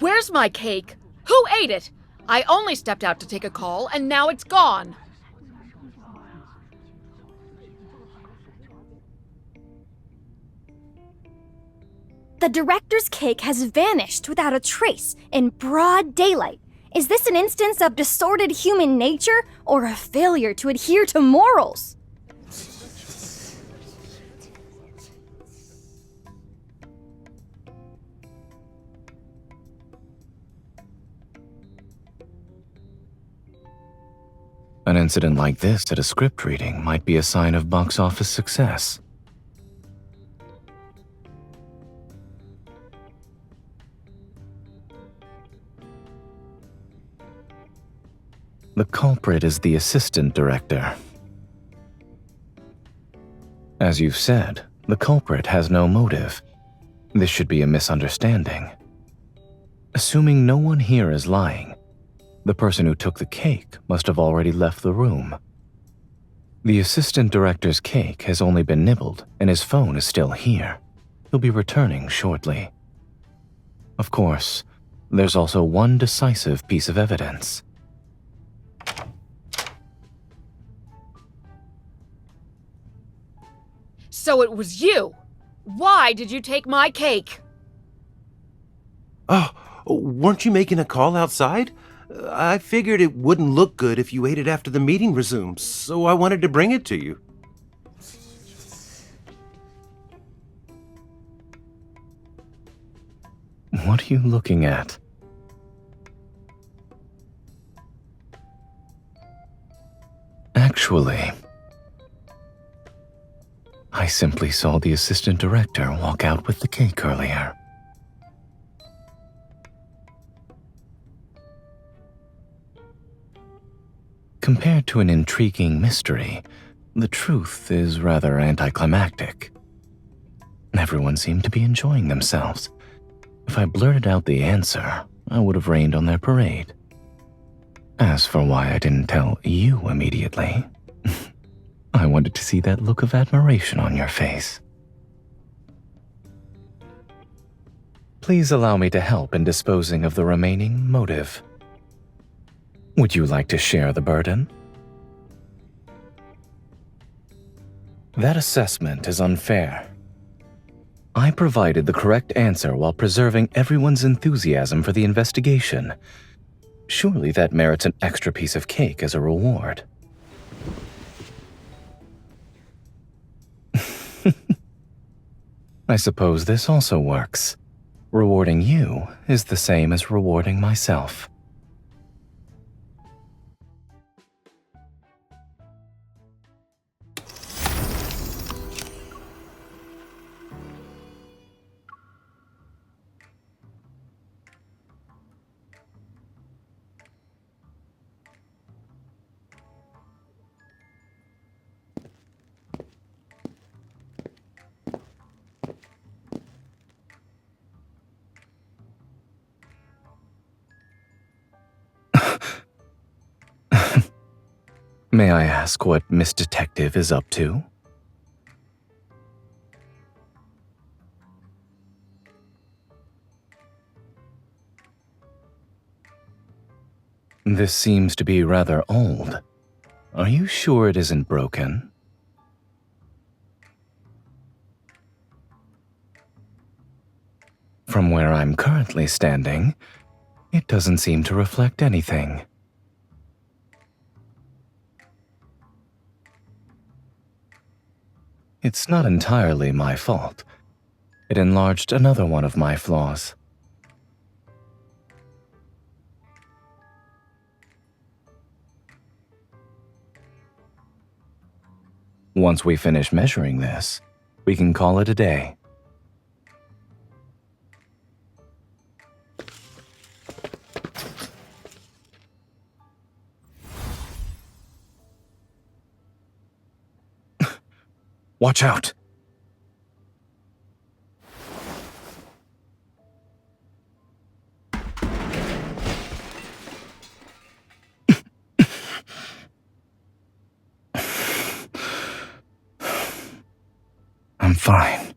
Where's my cake? Who ate it? I only stepped out to take a call, and now it's gone. The director's cake has vanished without a trace in broad daylight. Is this an instance of distorted human nature or a failure to adhere to morals? An incident like this at a script reading might be a sign of box office success. The culprit is the assistant director. As you've said, the culprit has no motive. This should be a misunderstanding. Assuming no one here is lying, the person who took the cake must have already left the room. The assistant director's cake has only been nibbled, and his phone is still here. He'll be returning shortly. Of course, there's also one decisive piece of evidence. So it was you! Why did you take my cake? Oh, weren't you making a call outside? I figured it wouldn't look good if you ate it after the meeting resumes, so I wanted to bring it to you. What are you looking at? Actually, I simply saw the assistant director walk out with the cake earlier. Compared to an intriguing mystery, the truth is rather anticlimactic. Everyone seemed to be enjoying themselves. If I blurted out the answer, I would have rained on their parade. As for why I didn't tell you immediately, I wanted to see that look of admiration on your face. Please allow me to help in disposing of the remaining motive. Would you like to share the burden? That assessment is unfair. I provided the correct answer while preserving everyone's enthusiasm for the investigation. Surely that merits an extra piece of cake as a reward. I suppose this also works. Rewarding you is the same as rewarding myself. May I ask what Miss Detective is up to? This seems to be rather old. Are you sure it isn't broken? From where I'm currently standing, it doesn't seem to reflect anything. It's not entirely my fault. It enlarged another one of my flaws. Once we finish measuring this, we can call it a day. Watch out! I'm fine.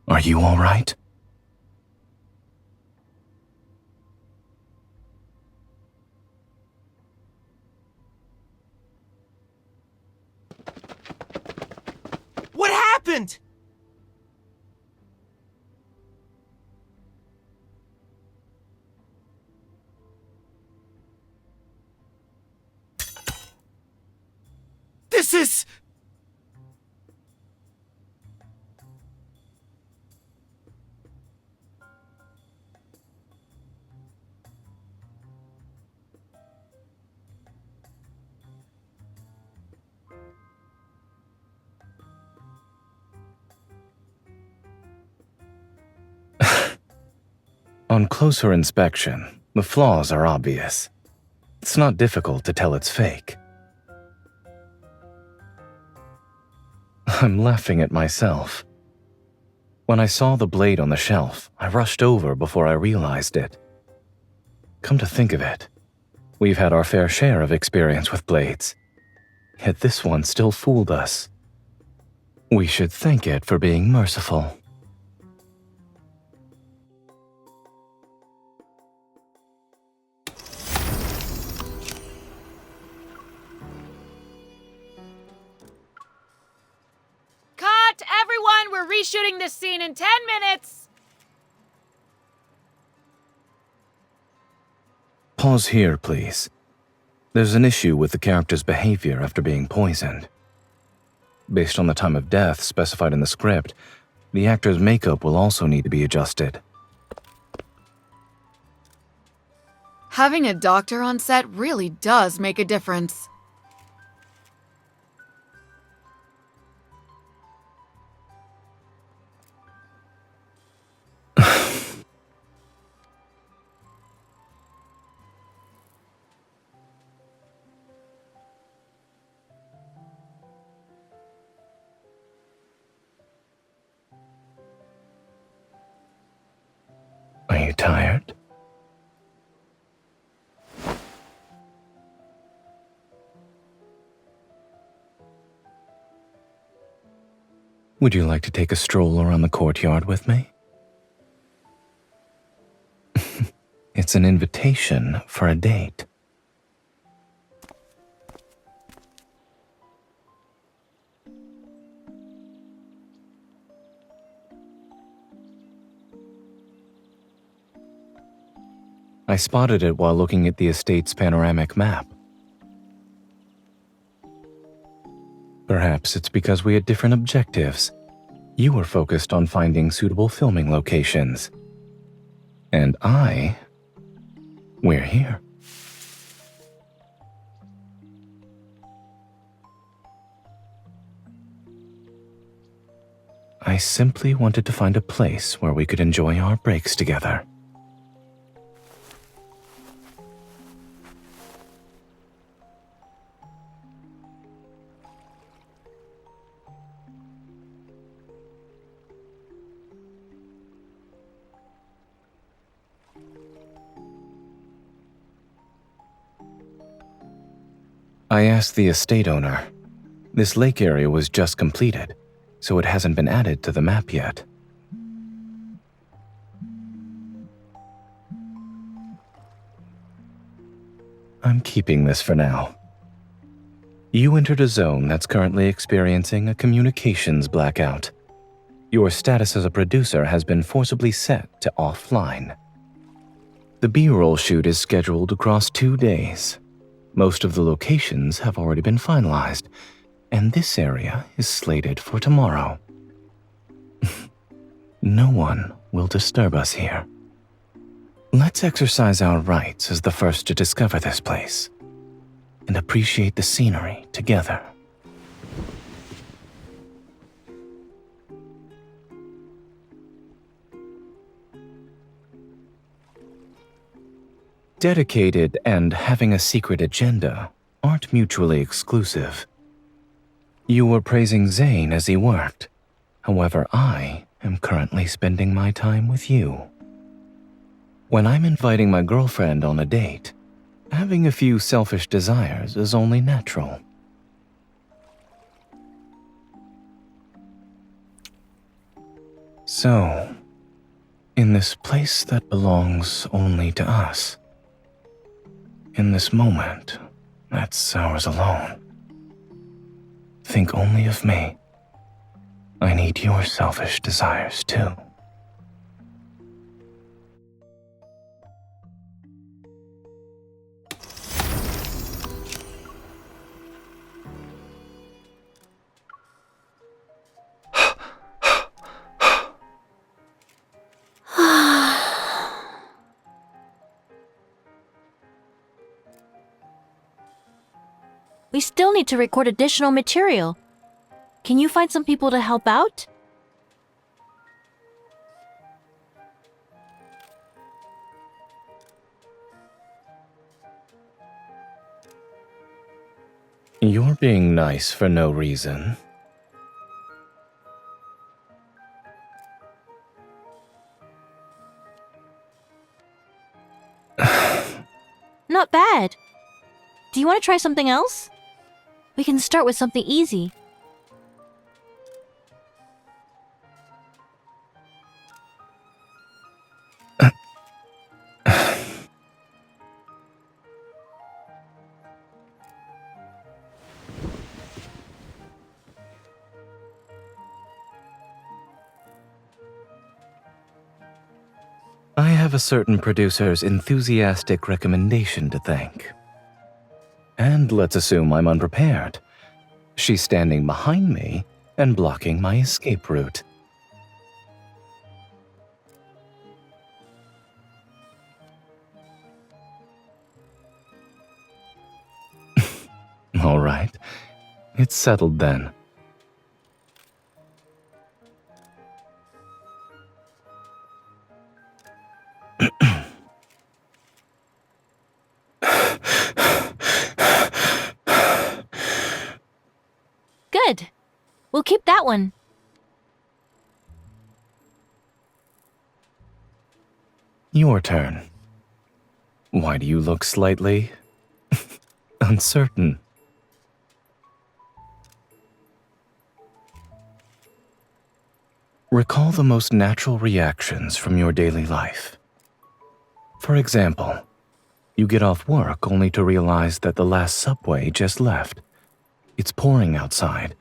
Are you all right? What happened? This is... On closer inspection, the flaws are obvious. It's not difficult to tell it's fake. I'm laughing at myself. When I saw the blade on the shelf, I rushed over before I realized it. Come to think of it, we've had our fair share of experience with blades. Yet this one still fooled us. We should thank it for being merciful. Cut! Everyone, we're reshooting this scene in 10 minutes! Pause here, please. There's an issue with the character's behavior after being poisoned. Based on the time of death specified in the script, the actor's makeup will also need to be adjusted. Having a doctor on set really does make a difference. Are you tired? Would you like to take a stroll around the courtyard with me? It's an invitation for a date. I spotted it while looking at the estate's panoramic map. Perhaps it's because we had different objectives. You were focused on finding suitable filming locations. And we're here. I simply wanted to find a place where we could enjoy our breaks together. I asked the estate owner. This lake area was just completed, so it hasn't been added to the map yet. I'm keeping this for now. You entered a zone that's currently experiencing a communications blackout. Your status as a producer has been forcibly set to offline. The B-roll shoot is scheduled across 2 days. Most of the locations have already been finalized, and this area is slated for tomorrow. No one will disturb us here. Let's exercise our rights as the first to discover this place and appreciate the scenery together. Dedicated and having a secret agenda aren't mutually exclusive. You were praising Zayne as he worked. However, I am currently spending my time with you. When I'm inviting my girlfriend on a date, having a few selfish desires is only natural. So, in this place that belongs only to us, in this moment that's ours alone, think only of me. I need your selfish desires too. We still need to record additional material. Can you find some people to help out? You're being nice for no reason. Not bad. Do you want to try something else? We can start with something easy. I have a certain producer's enthusiastic recommendation to thank. And let's assume I'm unprepared. She's standing behind me and blocking my escape route. All right, it's settled then. Good. We'll keep that one. Your turn. Why do you look slightly uncertain? Recall the most natural reactions from your daily life. For example, you get off work only to realize that the last subway just left. It's pouring outside,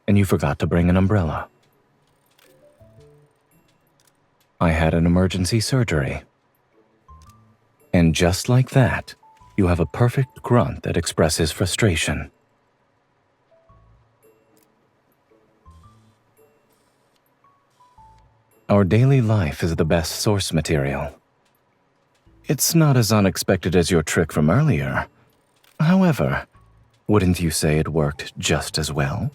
and you forgot to bring an umbrella. I had an emergency surgery. And just like that, you have a perfect grunt that expresses frustration. Our daily life is the best source material. It's not as unexpected as your trick from earlier. However, wouldn't you say it worked just as well?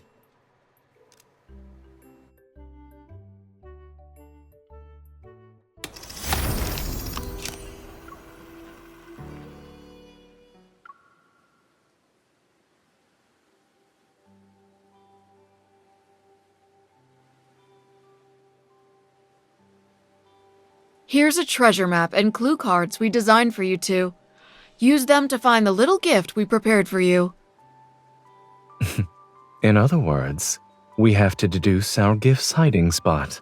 Here's a treasure map and clue cards we designed for you two. Use them to find the little gift we prepared for you. In other words, we have to deduce our gift's hiding spot.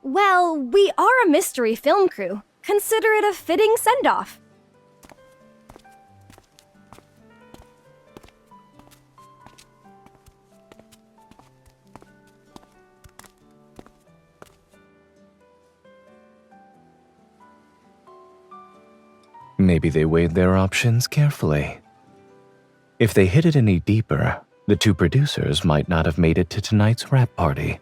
Well, we are a mystery film crew. Consider it a fitting send-off. Maybe they weighed their options carefully. If they hid it any deeper, the two producers might not have made it to tonight's wrap party.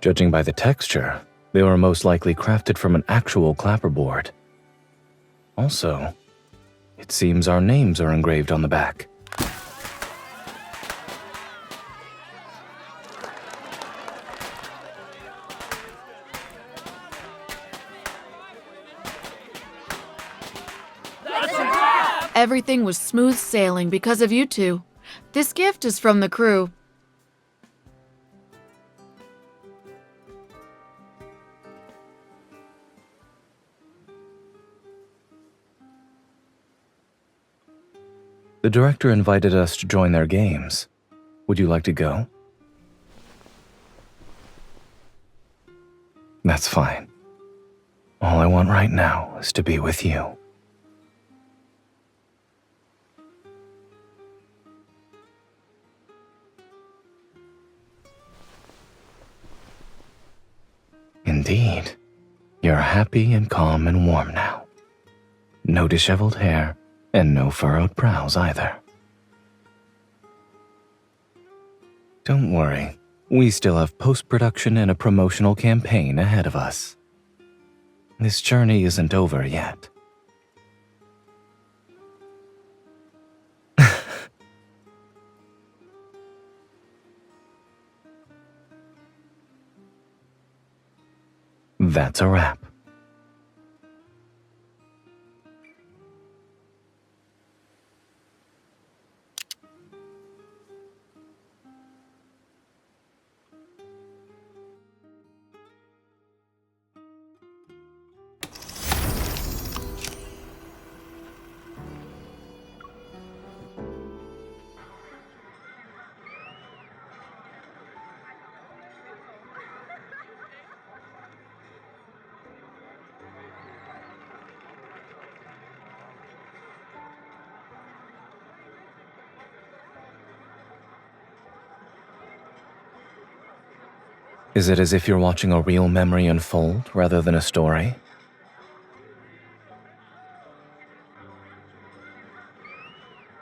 Judging by the texture, they were most likely crafted from an actual clapperboard. Also, it seems our names are engraved on the back. Everything was smooth sailing because of you two. This gift is from the crew. The director invited us to join their games. Would you like to go? That's fine. All I want right now is to be with you. Indeed. You're happy and calm and warm now. No disheveled hair and no furrowed brows either. Don't worry. We still have post-production and a promotional campaign ahead of us. This journey isn't over yet. That's a wrap. Is it as if you're watching a real memory unfold rather than a story?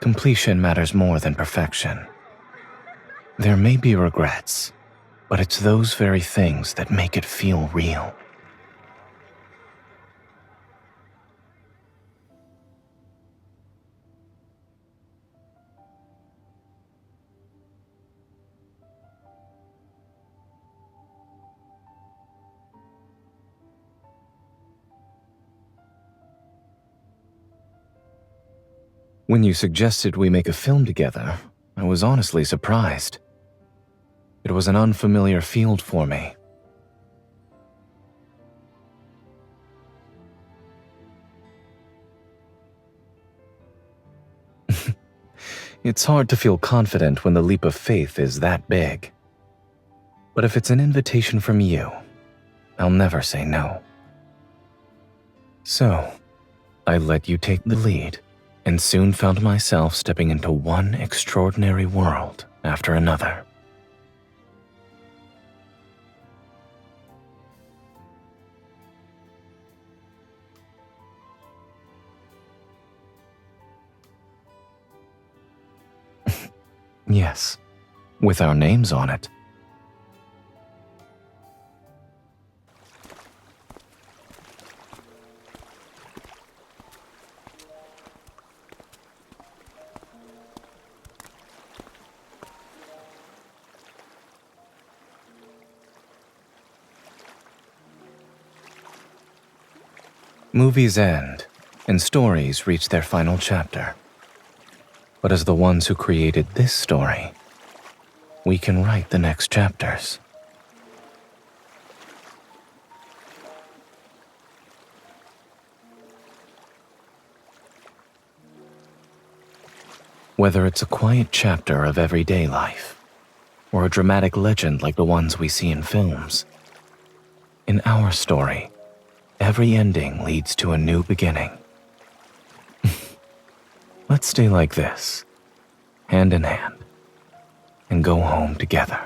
Completion matters more than perfection. There may be regrets, but it's those very things that make it feel real. When you suggested we make a film together, I was honestly surprised. It was an unfamiliar field for me. It's hard to feel confident when the leap of faith is that big. But if it's an invitation from you, I'll never say no. So, I let you take the lead, and soon found myself stepping into one extraordinary world after another. Yes, with our names on it. Movies end, and stories reach their final chapter. But as the ones who created this story, we can write the next chapters. Whether it's a quiet chapter of everyday life, or a dramatic legend like the ones we see in films, in our story, every ending leads to a new beginning. Let's stay like this, hand in hand, and go home together.